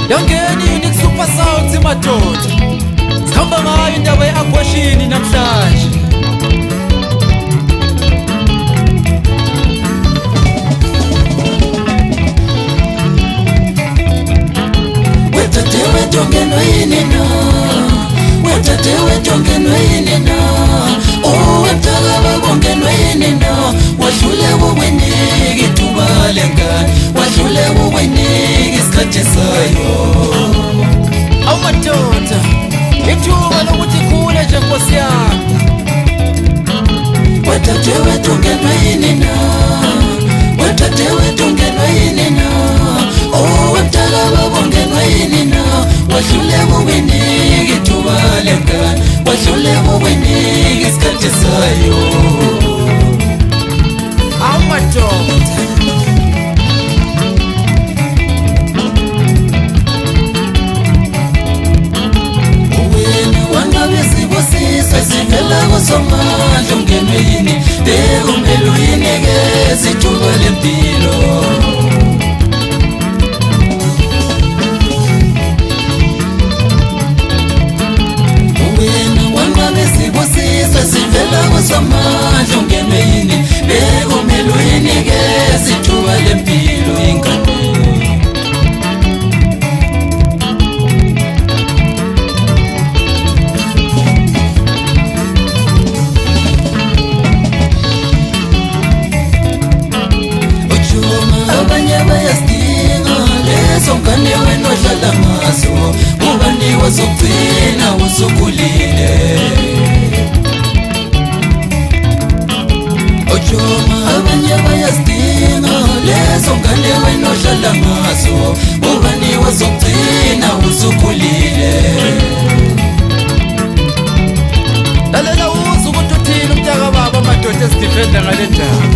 Yangenini kuSuper Sounds madoda. Sikhamba ngayo indaba yeabortion namhlanje. Wetatewe tongenwe yini no, wetatewe tongenwe yini no, oh wetaka bongenwe yini no, wahlule uweniki ithuba lengane, wahlule uweniki isikhathi sayo. Awu madoda, ithuba lokuthi khule nje Nkosi yami. Wetatewe tongenwe yini no, wetatewe tongenwe yini no, oh wetaka bongenwe yini no, wahlule uweniki ithuba lengane, wahlule uweniki isikhathi sayo. Awu madoda. Sivela kusomandla ungenwe yini, bekumele uyinikeze ithuba lempilo. Wena wanqabe sibusiswe sivela kusomandla ungenwe yini, bekumele uyinikeze ithuba lempilo ingane. Songane wena odlala ngazo, ubani wazogcina usukhulile. Ojoma abanye bayazidinga lezo ngane wena odlala ngazo, ubani wazogcina usukhulile. Lalela uzwe ukuthi uthini umntaka baba madoda esidifenda ngale ndaba.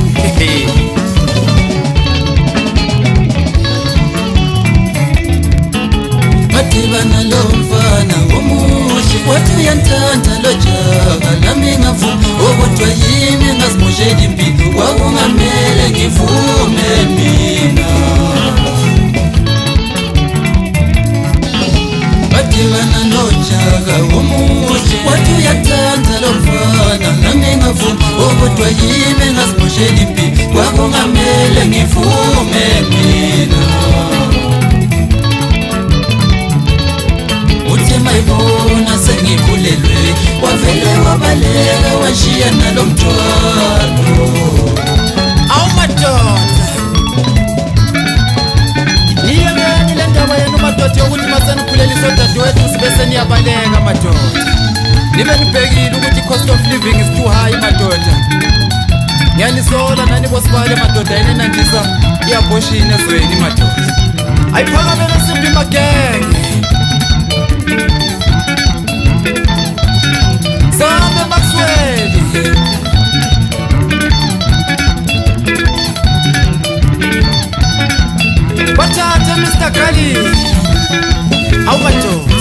Madibana lo mfana ngomuhle, wathi uyanthanda lo jaha nami ngavuma, kodwa yimi ngazimoshela impilo, kwakungamele ngivume mina. Madibana lo jaha ngomuhle, wathi uyanthanda lo mfana nami ngavuma, kodwa yimi ngazimoshela impilo, kwakungamele ngivume mina. Mayibona sengikhulelwe, wavele wabaleka washiya nalo mthwalo. Awu madoda, niyekeni le ndaba yenu madoda yokuthi masenikhulelisa udadewethu sibe seniyabaleka madoda. Nibe nibhekile ukuthi i-cost of living is too high madoda. Ngiyanisola nani bosibale madoda yenenandisa i-abortion ezweni madoda. Ayiphakamele Simbi Magenge. Sambe Maxwell. Bathathe Mr. Kali. Awu madoda,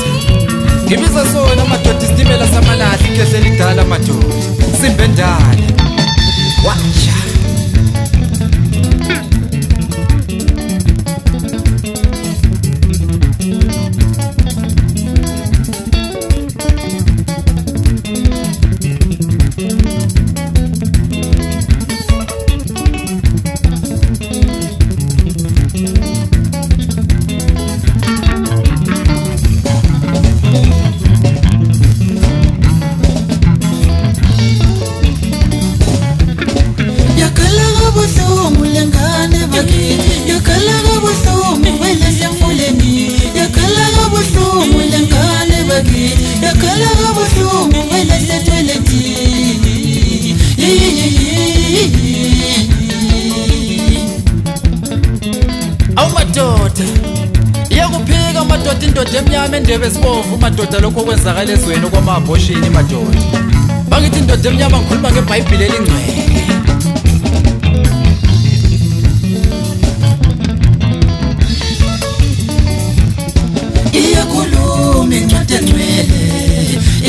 ngibiza sona madoda isitimela samalahla ikhehlela idala madoda, Simbe Ndala. Wacha. Awu madoda, iyakuphika madoda indoda emnyama endebe esibovu madoda lokho kwenzakala ezweni kwama-abortion madoda. Bangithi indoda emnyama ngikhuluma ngeBhayibheli elingcwele. Iyakhuluma incwadi engcwele,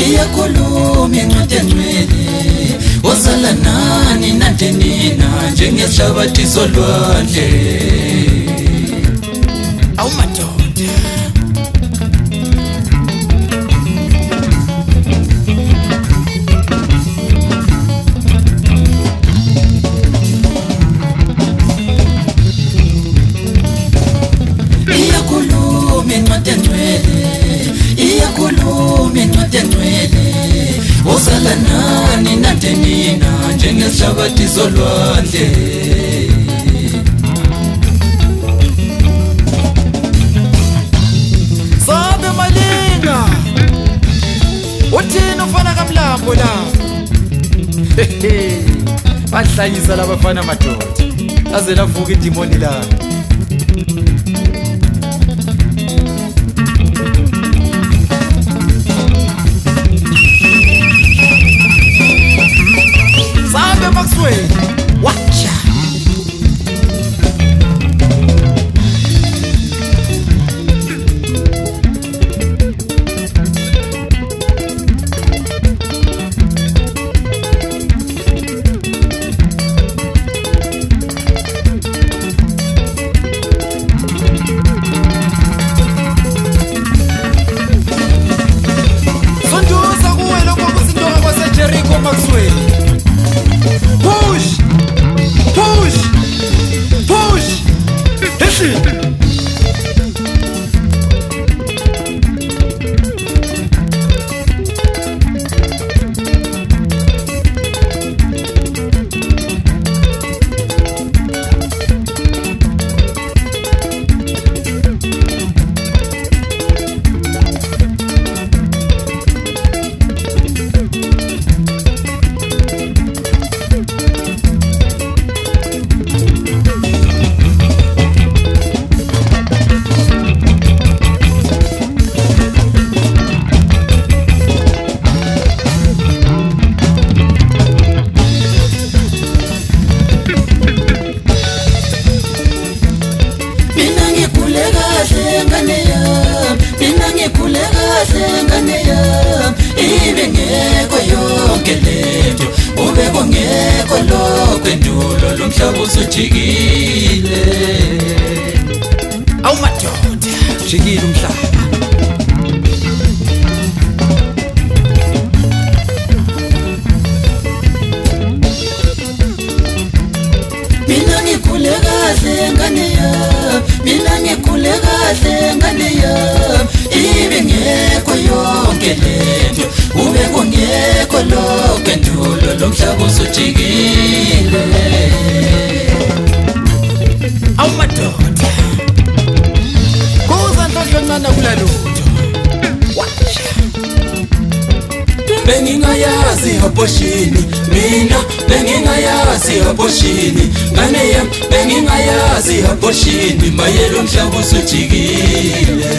iyakhuluma incwadi engcwele, osala nani nade nina njengesihlabathi solwandle. Awu madoda, nehlabathi zolwandle. Sabe Malinga, uthini ufana kaMlambo la? Bahlanyisa labafana madoda aze lavuka idimoni la. Sabe Maxwell, watcha. Jericho Maxwell. Push! Push! Push! Listen! Usujikile awu madoda ujikile umhlaba. Mina ngikhule kahle ngane yami, mina ngikhule kahle ngane yami. Ibingekho yonke lento, ube kungekho lokho endulo, lo mhlaba usujikile. Awu madoda kuza nhlonhlo encane kulalutho. Bengingayazi aborshini, mina bengingayazi aborshini, ngane yami bengingayazi aborshini, maye lo mhlaba usujikile.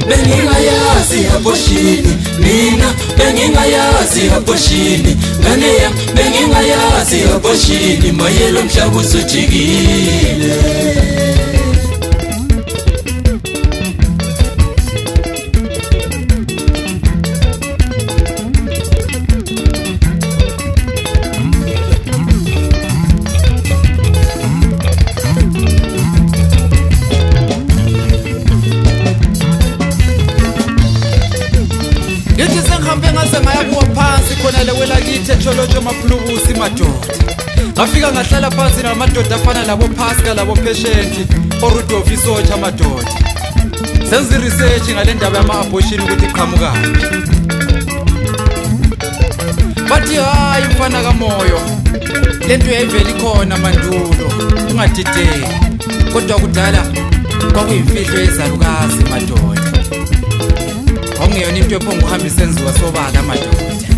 Bengingayazi aborshini, mina bengingayazi aborshini, ngane yami bengingayazi aborshini, maye lo mhlaba usujikile. Ngithi sengihambe ngaze ngaya kuwa phansi khona lewela kithi eTsholotsho maphulubusi madoda. Ngafika ngahlala phansi namadoda afana labo Pascal labo Patient oRudolph Isotsha madoda. Senze research ngale ndaba yama-abortion ukuthi iqhamukaphi. Bathi hayi mfana kaMoyo, lento yayivela ikhona mandulo, ungadideki. Kodwa kudala kwakuyimfihlo yezalukazi madoda. Awungeyona into ephonga uhamba isenziwa sobala madoda.